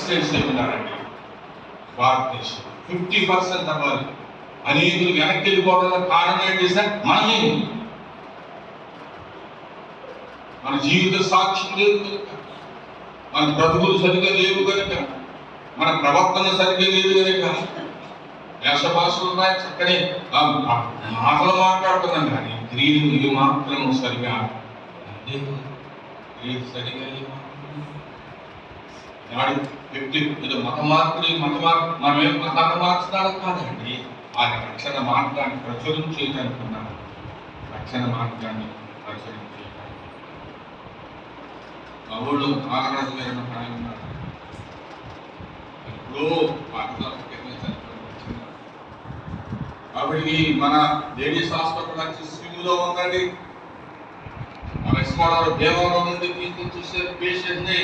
States అయిపోయినారండి భారతదేశం. 50% అవ్వాలి. అనేకులు వెనక్కి వెళ్ళిపోవడానికి కారణం ఏంటి సార్? మనమే. మన జీవిత సాక్ష్యం లేదు కనుక, మన బ్రతుకులు సరిగ్గా లేవు కనుక, మన ప్రవర్తన సరిగ్గా లేదు కనుక, వేష భాషలు ఉన్నాయి, చక్కని మాటలు మాట్లాడుతున్నాం కానీ క్రియలు ఏ మాత్రం సరిగా లేవు. క్రియలు సరిగా లేవు. నాడు వ్యక్తి ఏదో మత మార్పుని మనమేం మతాన్ని మార్చడానికి కాదండి, ఆ రక్షణ మార్గాన్ని ప్రచురం చేయడానికి ఉన్నాము. రక్షణ మార్గాన్ని ప్రచురం చేయడానికి పౌలు నాగరాజు గారిన ఆయన ఉన్నారు. ఎప్పుడో కాబట్టి మన లేడీస్ హాస్పిటల్ వచ్చి స్విమ్లో ఉందండి. మన ఇస్మాలో దేవాలయం నుండి చూసే పేషెంట్ని